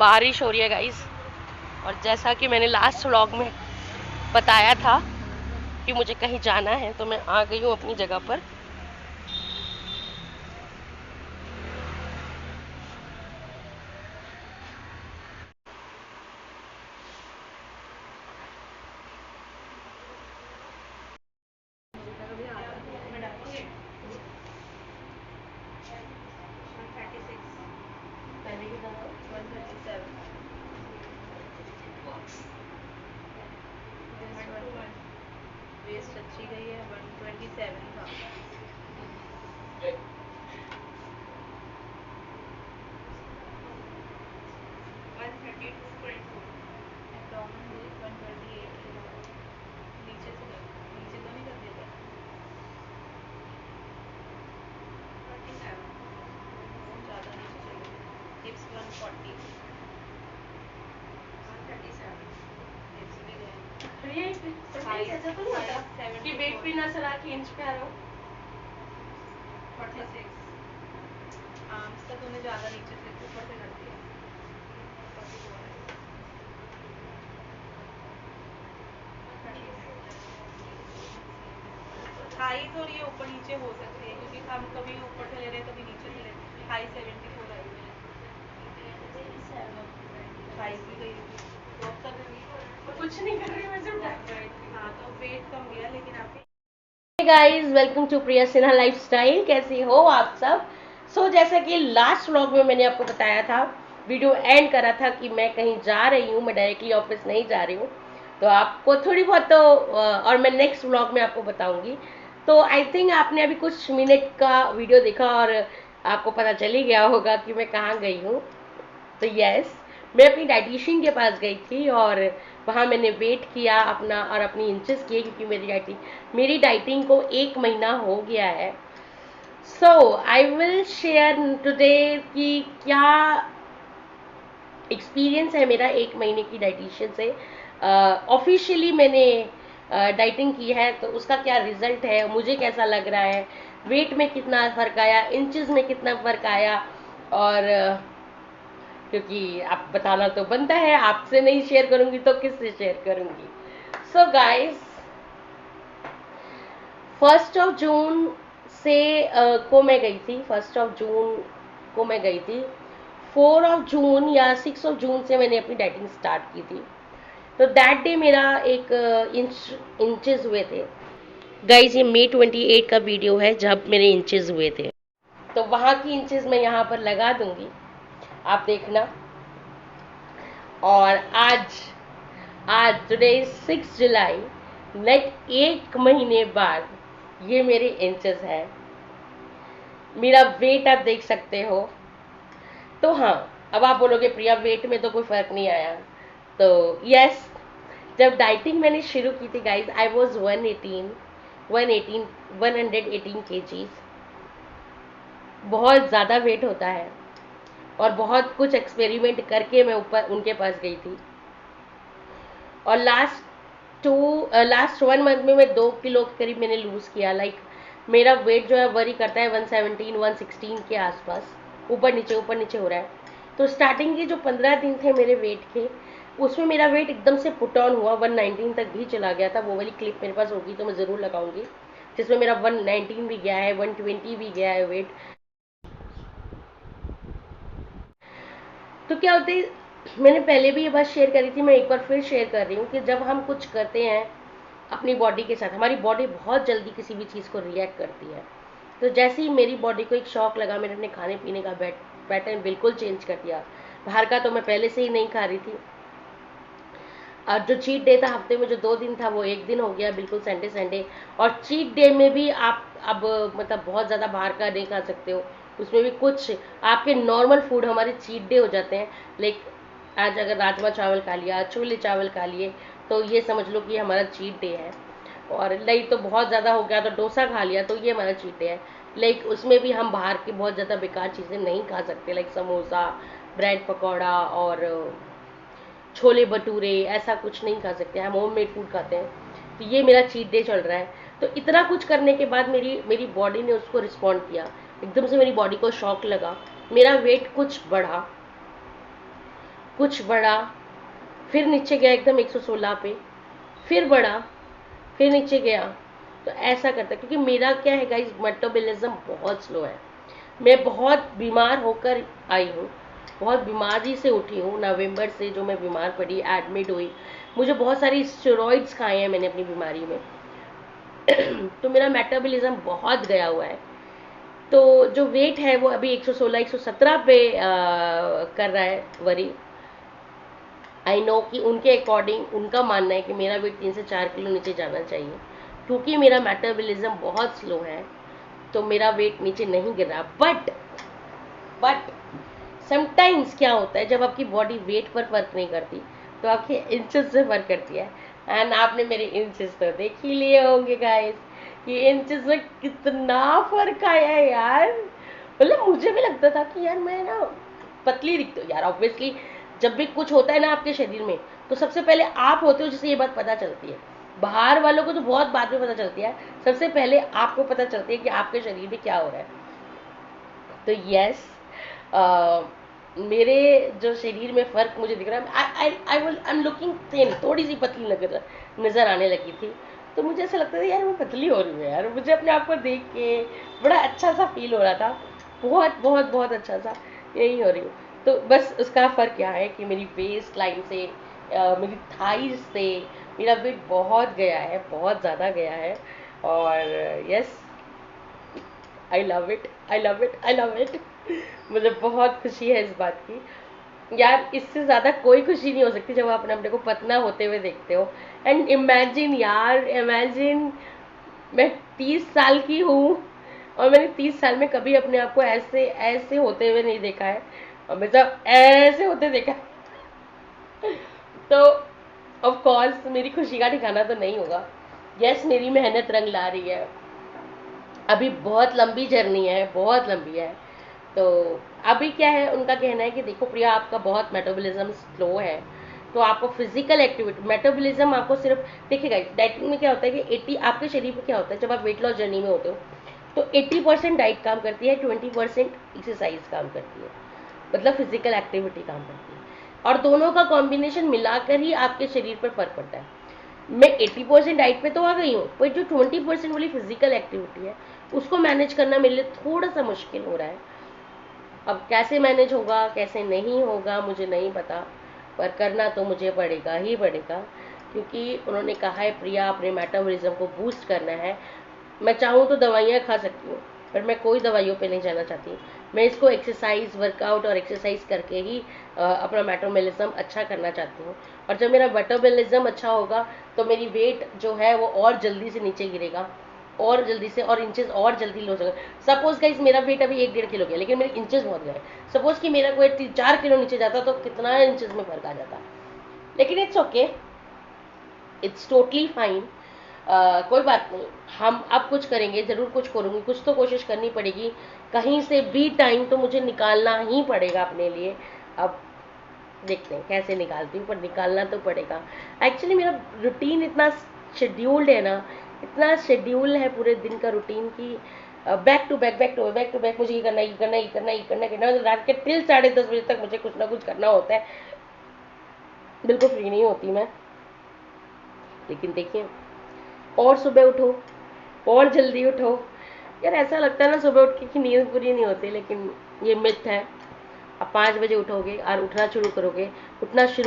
बारिश हो रही है गाइस। और जैसा कि मैंने लास्ट व्लॉग में बताया था कि मुझे कहीं जाना है, तो मैं आ गई हूँ अपनी जगह पर। वेस्ट अच्छी गई है, 127 था। एब्डोमेन वेट 128 नीचे से नीचे तो नहीं कर दिया था। 37 ज़्यादा नीचे चले गए। हिप्स 140 हिप्स भी गए। ऐसा तो नहीं होता कि वेट पे ना चला के इंच पे आ रहा हूँ। 46 आर्म्स का तूने ज़्यादा नीचे से ऊपर से कर दिया। 44 थाइज और ये ऊपर नीचे हो सकते हैं क्योंकि हम कभी ऊपर से ले रहे हैं कभी नीचे से ले रहे हैं। हाई 74 आई है। थाइज भी गई थी। ड्रॉप कर रही हूँ। कुछ नहीं कर रही मैं, सिर्फ हाँ तो वेट कम गया लेकिन आपके guys, welcome to Priya Sinha lifestyle. कैसे हो आप सब? जैसा कि लास्ट व्लॉग में मैंने आपको बताया था, वीडियो एंड करा था कि मैं कहीं जा रही हूँ, मैं डायरेक्टली ऑफिस नहीं जा रही हूँ। तो आपको थोड़ी बहुत तो और मैं नेक्स्ट व्लॉग में आपको बताऊंगी। तो आई थिंक आपने अभी कुछ मिनट का वीडियो देखा और आपको पता चल ही गया होगा कि मैं कहाँ गई हूँ। तो यस, मैं अपनी डाइटिशियन के पास गई थी और वहाँ मैंने वेट किया अपना और अपनी इंचेस किए, क्योंकि मेरी डाइटिंग को 1 महीना हो गया है। आई विल शेयर टुडे कि क्या एक्सपीरियंस है मेरा 1 महीने की डाइटिशियन से। ऑफिशियली मैंने डाइटिंग की है, तो उसका क्या रिजल्ट है, मुझे कैसा लग रहा है, वेट में कितना फ़र्क आया, इंचेस में कितना फ़र्क आया। और क्योंकि आप बताना तो बनता है, आपसे नहीं शेयर करूंगी तो किससे शेयर करूंगी। गाइस, 1 जून से को मैं गई थी, 1 जून को मैं गई थी। 4 जून या 6 जून से मैंने अपनी डाइटिंग स्टार्ट की थी। तो दैट डे मेरा एक इंचेस हुए थे। गाइस, ये May 28 का वीडियो है जब मेरे इंचेस हुए थे। तो वहाँ की इंचेस मैं यहाँ पर लगा दूंगी, आप देखना। और आज आज टुडे 6 जुलाई, लाइक 1 महीने बाद ये मेरे इंचेस है। मेरा वेट आप देख सकते हो। तो हाँ, अब आप बोलोगे प्रिया वेट में तो कोई फर्क नहीं आया। तो यस, जब डाइटिंग मैंने शुरू की थी गाइज, आई वॉज 118 केजीज। बहुत ज़्यादा वेट होता है और बहुत कुछ एक्सपेरिमेंट करके मैं ऊपर उनके पास गई थी। और लास्ट 1 मंथ में मैं 2 किलो के करीब मैंने लूज़ किया। मेरा वेट जो है वरी करता है 117 116 के आसपास, ऊपर नीचे हो रहा है। तो स्टार्टिंग के जो 15 दिन थे मेरे वेट के, उसमें मेरा वेट एकदम से पुट ऑन हुआ, 119 तक भी चला गया था। वो वाली क्लिप मेरे पास होगी तो मैं ज़रूर लगाऊंगी, जिसमें मेरा 119 भी गया है, 120 भी गया है वेट। तो क्या होते है, मैंने पहले भी ये बात शेयर करी थी, मैं एक बार फिर शेयर कर रही हूँ कि जब हम कुछ करते हैं अपनी बॉडी के साथ, हमारी बॉडी बहुत जल्दी किसी भी चीज़ को रिएक्ट करती है। तो जैसे ही मेरी बॉडी को एक शॉक लगा, मैंने अपने खाने पीने का पैटर्न बिल्कुल चेंज कर दिया। बाहर का तो मैं पहले से ही नहीं खा रही थी। और जो चीट डे था हफ्ते में, जो 2 दिन था, वो 1 दिन हो गया, बिल्कुल संडे संडे। और चीट डे में भी आप अब मतलब बहुत ज़्यादा बाहर का नहीं खा सकते हो। उसमें भी कुछ आपके नॉर्मल फूड हमारे चीट डे हो जाते हैं। लाइक आज अगर राजमा चावल खा लिया, छोले चावल खा लिए, तो ये समझ लो कि हमारा चीट डे है। और नहीं तो बहुत ज़्यादा हो गया तो डोसा खा लिया, तो ये हमारा चीट डे है। लाइक उसमें भी हम बाहर की बहुत ज़्यादा बेकार चीज़ें नहीं खा सकते, लाइक समोसा, ब्रेड पकौड़ा और छोले भटूरे, ऐसा कुछ नहीं खा सकते। हम होम मेड फूड खाते हैं। तो ये मेरा चीट डे चल रहा है। तो इतना कुछ करने के बाद मेरी मेरी बॉडी ने उसको रिस्पॉन्ड किया। एकदम से मेरी बॉडी को शॉक लगा, मेरा वेट कुछ बढ़ा, कुछ बढ़ा, फिर नीचे गया एकदम 116 पे, फिर बढ़ा, फिर नीचे गया। तो ऐसा करता है, क्योंकि मेरा क्या है गाइस, मेटाबॉलिज्म बहुत स्लो है। मैं बहुत बीमार होकर आई हूँ, बहुत बीमारी से उठी हूँ। नवंबर से जो मैं बीमार पड़ी, एडमिट हुई, मुझे बहुत सारी स्टेरॉइड्स खाए हैं मैंने अपनी बीमारी में। तो मेरा मेटाबॉलिज्म बहुत गया हुआ है। तो जो वेट है वो अभी 116 117 पे कर रहा है वरी। आई नो कि उनके अकॉर्डिंग उनका मानना है कि मेरा वेट 3 से 4 किलो नीचे जाना चाहिए, क्योंकि मेरा मेटाबॉलिज्म बहुत स्लो है। तो मेरा वेट नीचे नहीं गिर रहा। बट समटाइम्स क्या होता है, जब आपकी बॉडी वेट पर वर्क नहीं करती तो आपके इंचेस से वर्क करती है। एंड आपने मेरे इंचेस तो देख ही लिए होंगे गाइस, कि इंचेस में कितना फर्क आया है यार। मतलब मुझे भी लगता था कि यार मैं ना पतली दिखती हूँ यार। ऑब्वियसली जब भी कुछ होता है ना आपके शरीर में, तो सबसे पहले आप होते हो जिससे ये बात पता चलती है। बाहर वालों को तो बहुत बाद में पता चलती है, सबसे पहले आपको पता चलती है कि आपके शरीर में क्या हो रहा है। तो यस, मेरे जो शरीर में फर्क मुझे दिख रहा है, आई एम लुकिंग थिन, थोड़ी सी पतली नजर आने लगी थी। तो मुझे ऐसा लगता था यार मैं पतली हो रही हूँ यार, मुझे अपने आप को देख के बड़ा अच्छा सा फील हो रहा था। बहुत बहुत बहुत अच्छा सा, यही हो रही हूँ। तो बस उसका फर्क क्या है कि मेरी वेस्ट लाइन से, मेरी थाइज से मेरा वेट बहुत गया है, बहुत ज़्यादा गया है। और yes, I love it, I love it, I love it. मुझे बहुत खुशी है इस बात की यार। इससे ज़्यादा कोई खुशी नहीं हो सकती जब आप अपने को पतला होते हुए देखते हो। एंड इमेजिन यार, इमेजिन मैं 30 साल की हूँ और मैंने 30 साल में कभी अपने आप को ऐसे ऐसे होते हुए नहीं देखा है, हमेशा ऐसे होते देखा है। तो ऑफ कोर्स मेरी खुशी का ठिकाना तो नहीं होगा। यस, मेरी मेहनत रंग ला रही है। अभी बहुत लंबी जर्नी है, बहुत लंबी है। तो अभी क्या है, उनका कहना है कि देखो प्रिया, आपका बहुत मेटाबॉलिज्म स्लो है, तो आपको फिजिकल एक्टिविटी, मेटाबॉलिज्म आपको सिर्फ देखिएगा। डाइटिंग में क्या होता है कि 80, आपके शरीर में क्या होता है जब आप वेट लॉस जर्नी में होते हो, तो 80% डाइट काम करती है, 20% एक्सरसाइज काम करती है, मतलब फिजिकल एक्टिविटी काम करती है। और दोनों का कॉम्बिनेशन मिलाकर ही आपके शरीर पर फर्क पड़ता है। मैं 80% डाइट पे तो आ गई हूँ, पर जो 20% वाली फिजिकल एक्टिविटी है उसको मैनेज करना मेरे लिए थोड़ा सा मुश्किल हो रहा है। अब कैसे मैनेज होगा कैसे नहीं होगा मुझे नहीं पता, पर करना तो मुझे पड़ेगा ही पड़ेगा, क्योंकि उन्होंने कहा है प्रिया अपने मेटाबॉलिज्म को बूस्ट करना है। मैं चाहूँ तो दवाइयाँ खा सकती हूँ, पर मैं कोई दवाइयों पे नहीं जाना चाहती। मैं इसको एक्सरसाइज, वर्कआउट और एक्सरसाइज करके ही अपना मेटाबॉलिज्म अच्छा करना चाहती हूँ। और जब मेरा मेटाबॉलिज्म अच्छा होगा तो मेरी वेट जो है वो और जल्दी से नीचे गिरेगा, और जल्दी से, और इंचेस और जल्दी लॉस होगा। सपोज गाइस मेरा वेट अभी 1-1.5 किलो गया, लेकिन मेरे इंचेस बहुत गए। सपोज कि मेरा वेट 4 किलो नीचे जाता तो कितना इंचेस में फर्क आ जाता। लेकिन it's okay, it's totally fine. कोई बात नहीं, हम अब कुछ करेंगे, ज़रूर कुछ करूँगी, कुछ तो कोशिश करनी पड़ेगी। कहीं से भी टाइम तो मुझे निकालना ही पड़ेगा अपने लिए। अब देखते हैं कैसे निकालती हूँ, पर निकालना तो पड़ेगा। एक्चुअली मेरा रूटीन इतना शेड्यूल्ड है ना, इतना शेड्यूल है पूरे दिन का रूटीन की, back to back back to back to back मुझे ये करना, ये करना, ये करना, ये करना, करना, रात के टिल 10:30 बजे तक मुझे कुछ ना कुछ करना होता है। बिल्कुल फ्री नहीं होती मैं। लेकिन देखिए, और सुबह उठो, और जल्दी उठो। यार ऐसा लगता है ना सुबह उठ के कि नींद पूरी नहीं होती, लेकिन ये मिथ है। आप 5 बजे उठोगे और उठना शुरू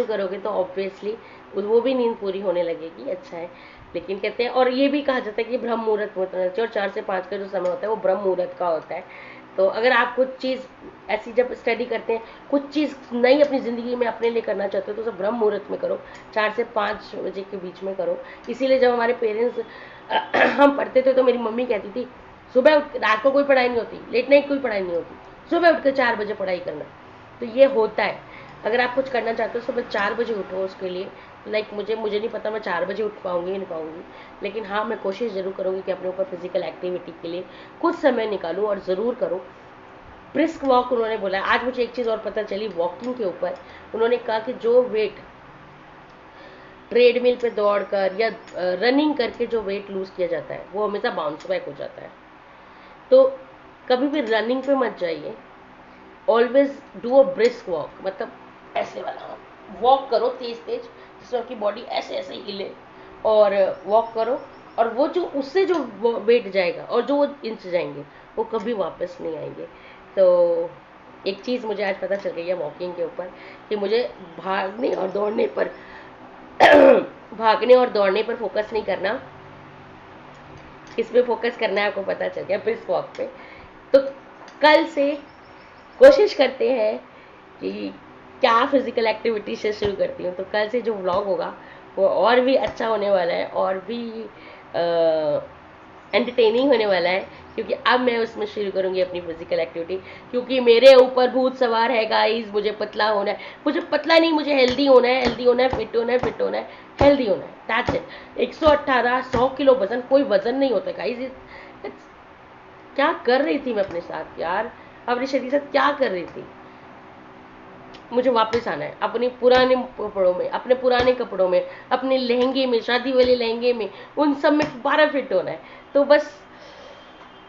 करोगे तो ऑब्वियसली वो भी नींद पूरी होने लगेगी। अच्छा है, लेकिन कहते हैं, और ये भी कहा जाता है कि ब्रह्म मुहूर्त में उठना चाहिए, और 4 से 5 का जो समय होता है वो ब्रह्म मुहूर्त का होता है। तो अगर आप कुछ चीज़ ऐसी जब स्टडी करते हैं, कुछ चीज़ नई अपनी ज़िंदगी में अपने लिए करना चाहते हो, तो उसे ब्रह्म मुहूर्त में करो, 4 से 5 बजे के बीच में करो। इसीलिए जब हमारे पेरेंट्स हम पढ़ते थे तो मेरी मम्मी कहती थी सुबह उठ, रात को कोई पढ़ाई नहीं होती, लेट नाइट कोई पढ़ाई नहीं होती, सुबह उठ कर 4 बजे पढ़ाई करना। तो ये होता है, अगर आप कुछ करना चाहते हो सुबह 4 बजे उठो उसके लिए। लाइक मुझे नहीं पता मैं 4 बजे उठ पाऊंगी नहीं पाऊंगी, लेकिन हाँ मैं कोशिश ज़रूर करूँगी कि अपने ऊपर फिजिकल एक्टिविटी के लिए कुछ समय निकालूँ और ज़रूर करूँ। ब्रिस्क वॉक उन्होंने बोला। आज मुझे एक चीज़ और पता चली वॉकिंग के ऊपर, उन्होंने कहा कि जो वेट ट्रेडमिल पे दौड़कर या रनिंग करके जो वेट लूज किया जाता है वो हमेशा बाउंस बैक हो जाता है। तो कभी भी रनिंग पे मत जाइए, always do a brisk walk, मतलब ऐसे वाला वॉक करो तेज तेज, जिससे आपकी बॉडी ऐसे ऐसे हिले, और वॉक करो, और वो जो उससे जो वेट जाएगा और जो वो इंच जाएंगे वो कभी वापस नहीं आएंगे। तो एक चीज़ मुझे आज पता चल गई है वॉकिंग के ऊपर, कि मुझे भागने और दौड़ने पर भागने और दौड़ने पर फोकस नहीं करना, किस पे फोकस करना है आपको पता चल गया ब्रिस्क वॉक पे। तो कल से कोशिश करते हैं कि क्या फिजिकल एक्टिविटी से शुरू करती हूँ। तो कल से जो व्लॉग होगा वो और भी अच्छा होने वाला है, और भी एंटरटेनिंग होने वाला है, क्योंकि अब मैं उसमें शुरू करूंगी अपनी फिजिकल एक्टिविटी, क्योंकि मेरे ऊपर भूत सवार है गाइस। मुझे पतला होना है, मुझे पतला नहीं, मुझे हेल्दी होना है, हेल्दी होना है, फिट होना है, फिट होना है, हेल्दी होना है, दैट्स इट। 118 100 किलो वजन कोई वजन नहीं होता गाइस। क्या कर रही थी मैं अपने साथ यार, अपने शरीर के साथ क्या कर रही थी। मुझे वापस आना है अपने पुराने कपड़ों में, अपने पुराने कपड़ों में, अपने लहंगे में, शादी वाले लहंगे में, उन सब में दोबारा फिट होना है। तो बस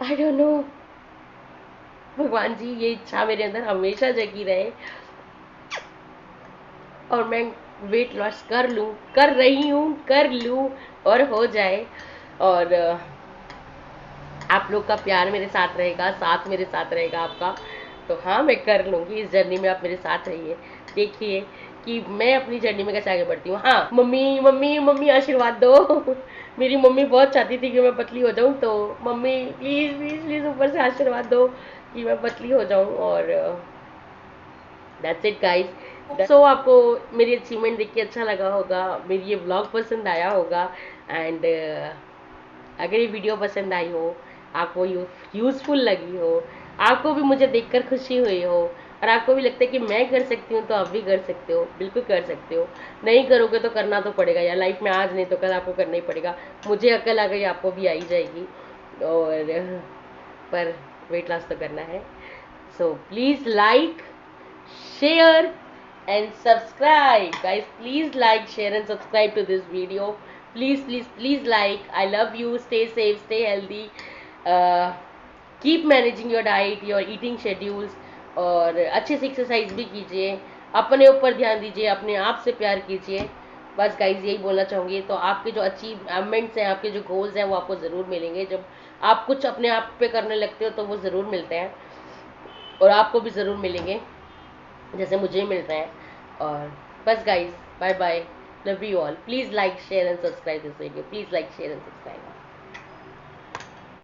आई डोंट नो, भगवान जी ये इच्छा मेरे अंदर हमेशा जगी रहे, और मैं वेट लॉस कर लूँ, कर रही हूँ, कर लूँ, और हो जाए। और आप लोग का प्यार मेरे साथ रहेगा, साथ मेरे साथ रहेगा आपका। तो हाँ, मैं कर लूँगी, इस जर्नी में आप मेरे साथ रहिए, देखिए कि मैं अपनी जर्नी में कैसे आगे बढ़ती हूँ। हाँ, मम्मी मम्मी मम्मी आशीर्वाद दो मेरी मम्मी बहुत चाहती थी कि मैं पतली हो जाऊँ, तो मम्मी प्लीज़ प्लीज़ प्लीज़ ऊपर से आशीर्वाद दो कि मैं पतली हो जाऊँ। और दैट्स इट गाइस। सो आपको मेरी अचीवमेंट देख के अच्छा लगा होगा, मेरी ये व्लॉग पसंद आया होगा, एंड अगर ये वीडियो पसंद आई हो, आपको यूज़फुल लगी हो, आपको भी मुझे देखकर खुशी हुई हो, और आपको भी लगता है कि मैं कर सकती हूँ, तो आप भी कर सकते हो, बिल्कुल कर सकते हो। नहीं करोगे तो करना तो पड़ेगा यार, लाइफ में आज नहीं तो कल आपको करना ही पड़ेगा। मुझे अकल आ गई, आपको भी आई जाएगी, और पर वेट लॉस तो करना है। So please like, share and subscribe guys. Please like, share and subscribe to this video. Please please please like. I love you. Stay safe, stay healthy, uh, keep managing your diet, your eating schedules, और अच्छे से exercise भी कीजिए, अपने ऊपर ध्यान दीजिए, अपने आप से प्यार कीजिए। बस गाइज यही बोलना चाहूँगी। तो आपके जो अचीवमेंट्स हैं, आपके जो गोल्स हैं, वो आपको ज़रूर मिलेंगे। जब आप कुछ अपने आप पे करने लगते हो तो वो ज़रूर मिलते हैं, और आपको भी ज़रूर मिलेंगे जैसे मुझे मिल रहे हैं। और बस guys, bye bye, love you all. Please like, share and subscribe this video. Please like, share and subscribe.